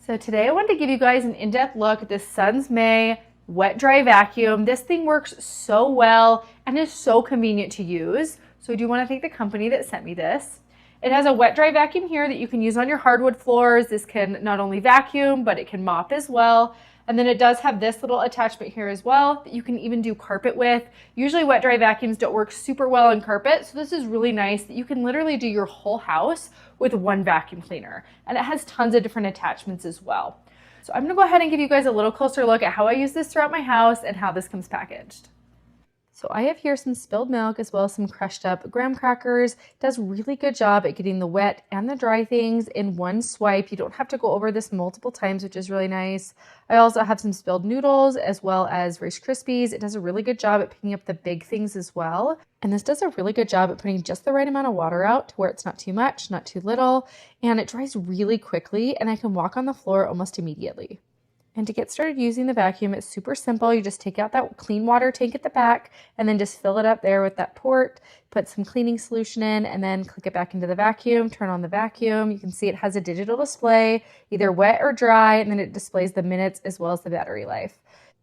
So today I wanted to give you guys an in-depth look at this Sunsmai wet dry vacuum. This thing works so well and is so convenient to use. So I do want to thank the company that sent me this. It has a wet dry vacuum here that you can use on your hardwood floors. This can not only vacuum, but it can mop as well. And then it does have this little attachment here as well that you can even do carpet with. Usually wet dry vacuums don't work super well on carpet, so this is really nice that you can literally do your whole house with one vacuum cleaner. And it has tons of different attachments as well. So I'm gonna go ahead and give you guys a little closer look at how I use this throughout my house and how this comes packaged. So I have here some spilled milk as well as some crushed up graham crackers. It does a really good job at getting the wet and the dry things in one swipe. You don't have to go over this multiple times, which is really nice. I also have some spilled noodles as well as Rice Krispies. It does a really good job at picking up the big things as well. And this does a really good job at putting just the right amount of water out to where it's not too much, not too little. And it dries really quickly and I can walk on the floor almost immediately. And to get started using the vacuum, it's super simple. You just take out that clean water tank at the back and then just fill it up there with that port, put some cleaning solution in, and then click it back into the vacuum, turn on the vacuum. You can see it has a digital display, either wet or dry, and then it displays the minutes as well as the battery life.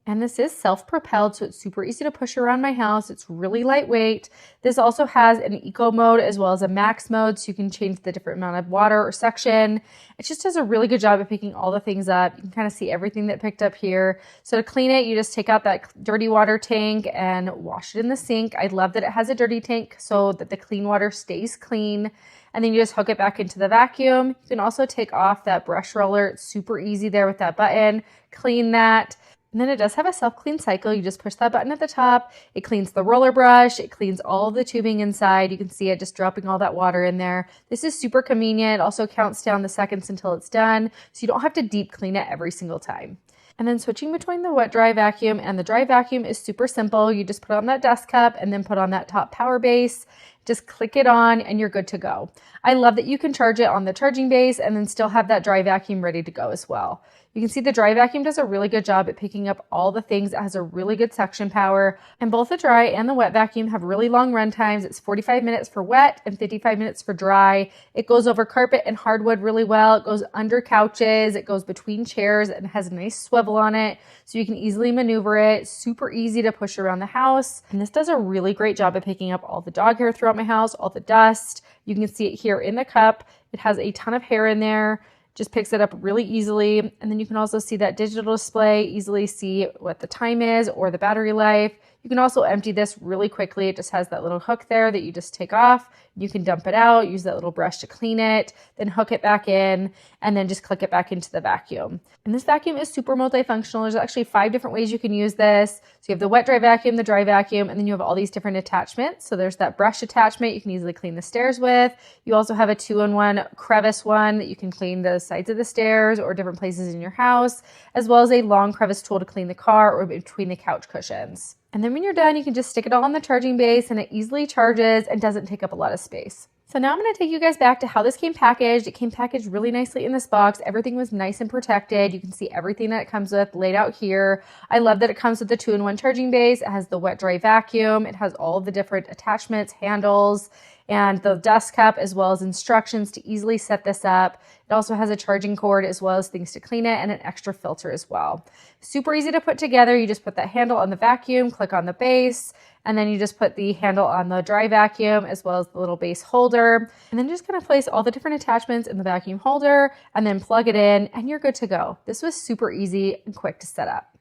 And this is self-propelled, so it's super easy to push around my house. It's really lightweight. This also has an eco mode as well as a max mode, so you can change the different amount of water or suction. It just does a really good job of picking all the things up. You can kind of see everything that picked up here. So to clean it, you just take out that dirty water tank and wash it in the sink. I love that it has a dirty tank so that the clean water stays clean. And then you just hook it back into the vacuum. You can also take off that brush roller. It's super easy there with that button. Clean that. And then it does have a self-clean cycle. You just push that button at the top. It cleans the roller brush. It cleans all of the tubing inside. You can see it just dropping all that water in there. This is super convenient. It also counts down the seconds until it's done, so you don't have to deep clean it every single time. And then switching between the wet dry vacuum and the dry vacuum is super simple. You just put on that dust cup and then put on that top power base. Just click it on and you're good to go. I love that you can charge it on the charging base and then still have that dry vacuum ready to go as well. You can see the dry vacuum does a really good job at picking up all the things. It has a really good suction power, and both the dry and the wet vacuum have really long run times. It's 45 minutes for wet and 55 minutes for dry. It goes over carpet and hardwood really well. It goes under couches. It goes between chairs and has a nice swivel on it, so you can easily maneuver it. Super easy to push around the house. And this does a really great job at picking up all the dog hair throughout my house, all the dust. You can see it here in the cup. It has a ton of hair in there. Just picks it up really easily. And then you can also see that digital display, easily see what the time is or the battery life. You can also empty this really quickly. It just has that little hook there that you just take off. You can dump it out, use that little brush to clean it, then hook it back in, and then just click it back into the vacuum. And this vacuum is super multifunctional. There's actually 5 different ways you can use this. So you have the wet dry vacuum, the dry vacuum, and then you have all these different attachments. So there's that brush attachment you can easily clean the stairs with. You also have a 2-in-1 crevice one that you can clean the sides of the stairs or different places in your house, as well as a long crevice tool to clean the car or between the couch cushions. And then when you're done, you can just stick it all on the charging base and it easily charges and doesn't take up a lot of space. So now I'm going to take you guys back to how this came packaged. It came packaged really nicely in this box. Everything was nice and protected. You can see everything that it comes with laid out here. I love that it comes with the 2-in-1 charging base. It has the wet dry vacuum. It has all of the different attachments, handles, and the dust cup, as well as instructions to easily set this up. It also has a charging cord as well as things to clean it and an extra filter as well. Super easy to put together. You just put that handle on the vacuum, click on the base, and then you just put the handle on the dry vacuum as well as the little base holder. And then just kind of place all the different attachments in the vacuum holder and then plug it in and you're good to go. This was super easy and quick to set up.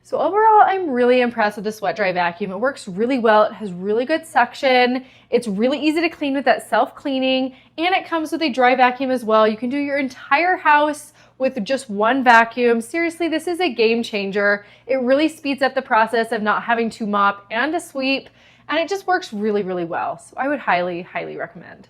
So overall, I'm really impressed with this wet dry vacuum. It works really well. It has really good suction. It's really easy to clean with that self-cleaning, and it comes with a dry vacuum as well. You can do your entire house with just one vacuum. Seriously, this is a game changer. It really speeds up the process of not having to mop and to sweep, and it just works really, really well. So I would highly, highly recommend.